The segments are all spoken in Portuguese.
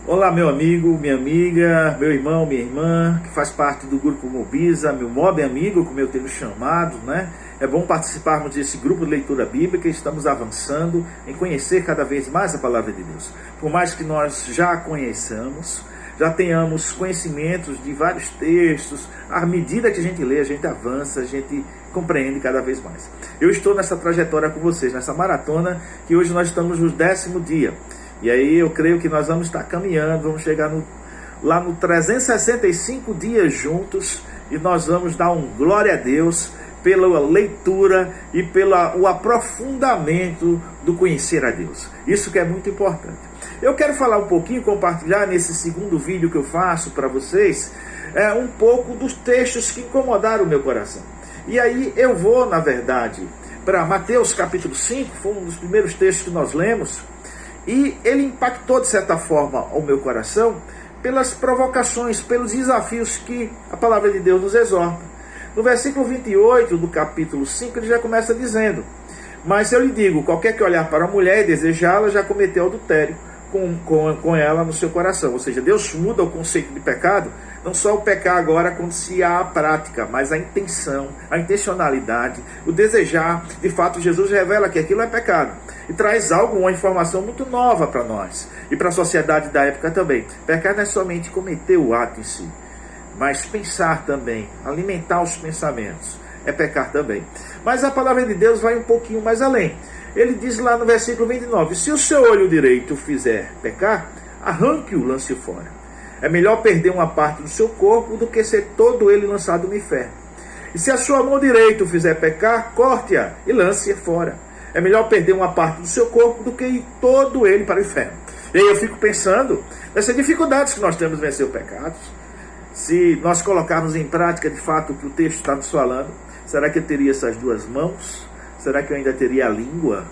Olá, meu amigo, minha amiga, meu irmão, minha irmã, que faz parte do grupo Mobisa, meu mob amigo, como eu tenho chamado, né? É bom participarmos desse grupo de leitura bíblica e estamos avançando em conhecer cada vez mais a palavra de Deus. Por mais que nós já a conheçamos, já tenhamos conhecimentos de vários textos, à medida que a gente lê, a gente avança, a gente compreende cada vez mais. Eu estou nessa trajetória com vocês, nessa maratona, que hoje nós estamos no 10º dia. E aí eu creio que nós vamos estar caminhando, vamos chegar lá no 365 dias juntos, e nós vamos dar um glória a Deus pela leitura e pelo aprofundamento do conhecer a Deus. Isso que é muito importante. Eu quero falar um pouquinho, compartilhar nesse segundo vídeo que eu faço para vocês, um pouco dos textos que incomodaram o meu coração. E aí eu vou, na verdade, para Mateus capítulo 5, foi um dos primeiros textos que nós lemos, e ele impactou de certa forma o meu coração pelas provocações, pelos desafios que a palavra de Deus nos exorta. No versículo 28 do capítulo 5, ele já começa dizendo: mas eu lhe digo, qualquer que olhar para a mulher e desejá-la, já cometeu adultério com ela no seu coração. Ou seja, Deus muda o conceito de pecado, não só o pecar agora acontecia a prática, mas a intenção, a intencionalidade, o desejar. De fato, Jesus revela que aquilo é pecado e traz uma informação muito nova para nós e para a sociedade da época também. Pecar não é somente cometer o ato em si, mas pensar também, alimentar os pensamentos, é pecar também. Mas a palavra de Deus vai um pouquinho mais além. Ele diz lá no versículo 29, se o seu olho direito fizer pecar, arranque-o, lance fora. É melhor perder uma parte do seu corpo do que ser todo ele lançado no inferno. E se a sua mão direita o fizer pecar, corte-a e lance-a fora. É melhor perder uma parte do seu corpo do que ir todo ele para o inferno. E aí eu fico pensando nessas dificuldades que nós temos de vencer o pecado. Se nós colocarmos em prática de fato o que o texto está nos falando, será que eu teria essas duas mãos? Será que eu ainda teria a língua?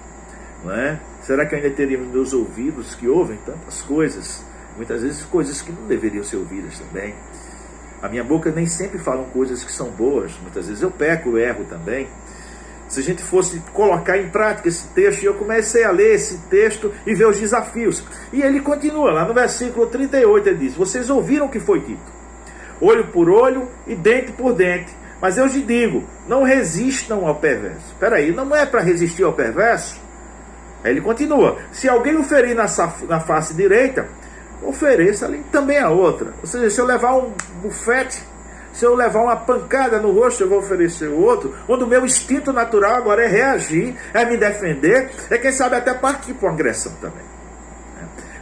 Não é? Será que eu ainda teria os meus ouvidos que ouvem tantas coisas? Muitas vezes coisas que não deveriam ser ouvidas também. A minha boca nem sempre fala coisas que são boas. Muitas vezes eu peco, eu erro também. Se a gente fosse colocar em prática esse texto, e eu comecei a ler esse texto e ver os desafios. E ele continua, lá no versículo 38, ele diz: vocês ouviram o que foi dito, olho por olho e dente por dente. Mas eu te digo, não resistam ao perverso. Espera aí, não é para resistir ao perverso? Aí ele continua: se alguém o ferir na face direita, ofereça-lhe também a outra. Ou seja, se eu levar um bufete, se eu levar uma pancada no rosto, eu vou oferecer o outro. Quando o meu instinto natural agora é reagir, é me defender, é quem sabe até partir para uma agressão também.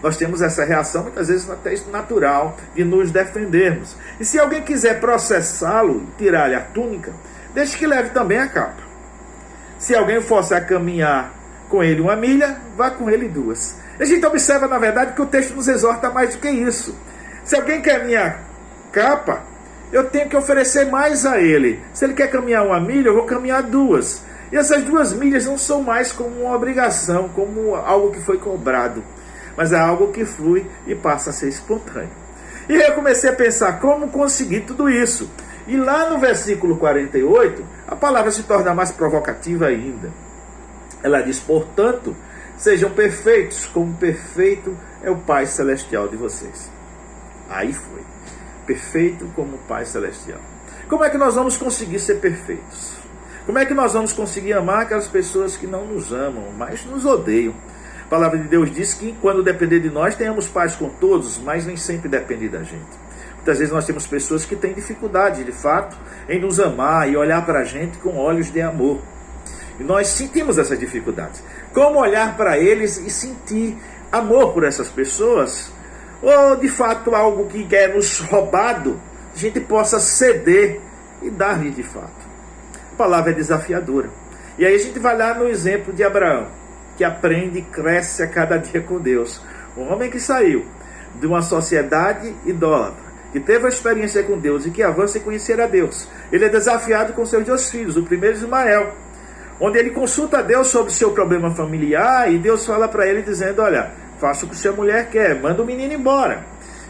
Nós temos essa reação, muitas vezes até natural, de nos defendermos. E se alguém quiser processá-lo e tirar-lhe a túnica, deixe que leve também a capa. Se alguém fosse a caminhar com ele 1 milha, vá com ele 2. A gente observa, na verdade, que o texto nos exorta mais do que isso. Se alguém quer minha capa, eu tenho que oferecer mais a ele. Se ele quer caminhar 1 milha, eu vou caminhar 2. E essas 2 milhas não são mais como uma obrigação, como algo que foi cobrado, mas é algo que flui e passa a ser espontâneo. E eu comecei a pensar como conseguir tudo isso. E lá no versículo 48, a palavra se torna mais provocativa ainda. Ela diz: portanto, sejam perfeitos, como perfeito é o Pai Celestial de vocês. Aí foi. Perfeito como o Pai Celestial. Como é que nós vamos conseguir ser perfeitos? Como é que nós vamos conseguir amar aquelas pessoas que não nos amam, mas nos odeiam? A palavra de Deus diz que quando depender de nós, tenhamos paz com todos, mas nem sempre depende da gente. Muitas vezes nós temos pessoas que têm dificuldade, de fato, em nos amar e olhar para a gente com olhos de amor. E nós sentimos essas dificuldades. Como olhar para eles e sentir amor por essas pessoas? Ou, de fato, algo que é nos roubado, a gente possa ceder e dar-lhe de fato. A palavra é desafiadora. E aí a gente vai lá no exemplo de Abraão, que aprende e cresce a cada dia com Deus. Um homem que saiu de uma sociedade idólatra, que teve a experiência com Deus e que avança em conhecer a Deus. Ele é desafiado com seus 2 filhos, o primeiro Ismael, onde ele consulta a Deus sobre o seu problema familiar, e Deus fala para ele dizendo: olha, faça o que sua mulher quer, manda o menino embora.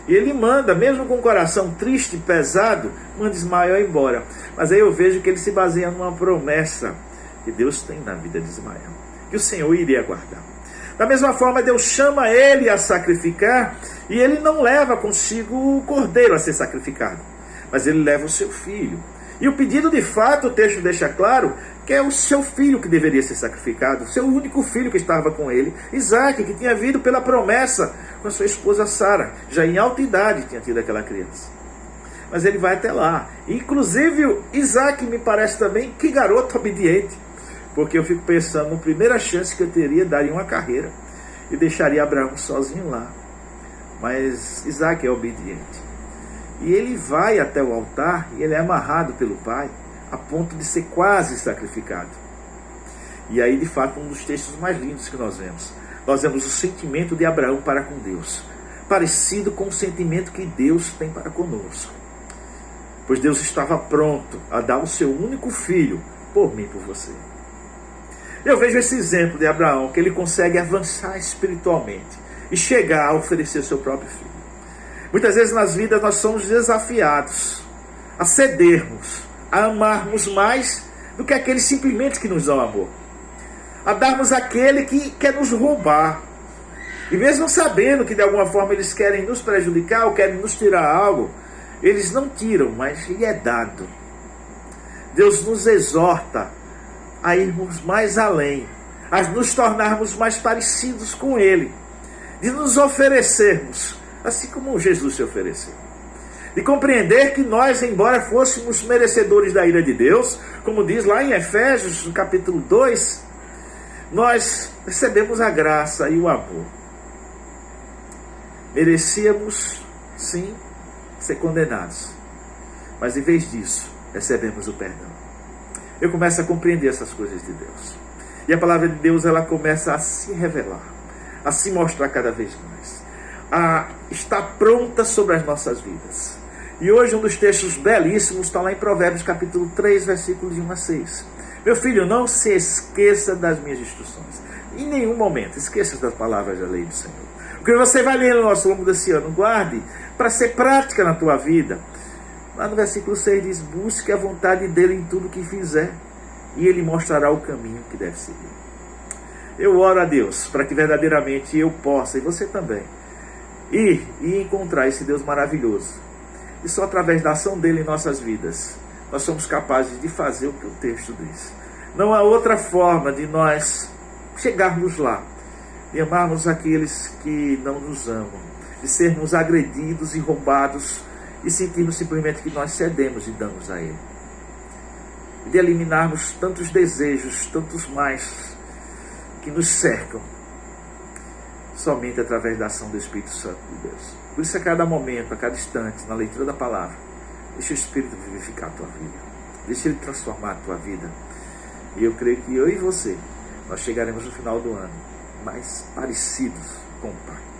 E ele manda, mesmo com o coração triste e pesado, manda Ismael embora. Mas aí eu vejo que ele se baseia numa promessa que Deus tem na vida de Ismael, que o Senhor iria guardar. Da mesma forma, Deus chama ele a sacrificar, e ele não leva consigo o cordeiro a ser sacrificado, mas ele leva o seu filho. E o pedido, de fato, o texto deixa claro que é o seu filho que deveria ser sacrificado, o seu único filho que estava com ele, Isaque, que tinha vindo pela promessa com a sua esposa Sara, já em alta idade tinha tido aquela criança. Mas ele vai até lá. Inclusive, Isaque me parece também que garoto obediente, porque eu fico pensando, na primeira chance que eu teria, daria uma carreira e deixaria Abraão sozinho lá. Mas Isaque é obediente. E ele vai até o altar e ele é amarrado pelo pai, a ponto de ser quase sacrificado. E aí, de fato, um dos textos mais lindos que nós vemos. Nós vemos o sentimento de Abraão para com Deus, parecido com o sentimento que Deus tem para conosco. Pois Deus estava pronto a dar o seu único filho por mim e por você. Eu vejo esse exemplo de Abraão, que ele consegue avançar espiritualmente e chegar a oferecer o seu próprio filho. Muitas vezes nas vidas nós somos desafiados a cedermos, a amarmos mais do que aquele simplesmente que nos dá o amor. A darmos aquele que quer nos roubar. E mesmo sabendo que de alguma forma eles querem nos prejudicar ou querem nos tirar algo, eles não tiram, mas lhe é dado. Deus nos exorta a irmos mais além, a nos tornarmos mais parecidos com Ele, de nos oferecermos, assim como Jesus se ofereceu. De compreender que nós, embora fôssemos merecedores da ira de Deus, como diz lá em Efésios, no capítulo 2, nós recebemos a graça e o amor. Merecíamos, sim, ser condenados, mas em vez disso, recebemos o perdão. Eu começo a compreender essas coisas de Deus. E a palavra de Deus, ela começa a se revelar, a se mostrar cada vez mais, a estar pronta sobre as nossas vidas. E hoje um dos textos belíssimos está lá em Provérbios capítulo 3, versículos de 1 a 6. Meu filho, não se esqueça das minhas instruções. Em nenhum momento esqueça das palavras da lei do Senhor. O que você vai ler ao longo desse ano, guarde para ser prática na tua vida. Lá no versículo 6 diz: busque a vontade dele em tudo que fizer, e ele mostrará o caminho que deve seguir. Eu oro a Deus para que verdadeiramente eu possa, e você também, ir e encontrar esse Deus maravilhoso. E só através da ação dele em nossas vidas nós somos capazes de fazer o que o texto diz. Não há outra forma de nós chegarmos lá, de amarmos aqueles que não nos amam, de sermos agredidos e roubados e sentirmos simplesmente que nós cedemos e damos a Ele. De eliminarmos tantos desejos, tantos mais que nos cercam, somente através da ação do Espírito Santo de Deus. Por isso, a cada momento, a cada instante, na leitura da palavra, deixa o Espírito vivificar a tua vida. Deixa Ele transformar a tua vida. E eu creio que eu e você, nós chegaremos no final do ano mais parecidos com o Pai.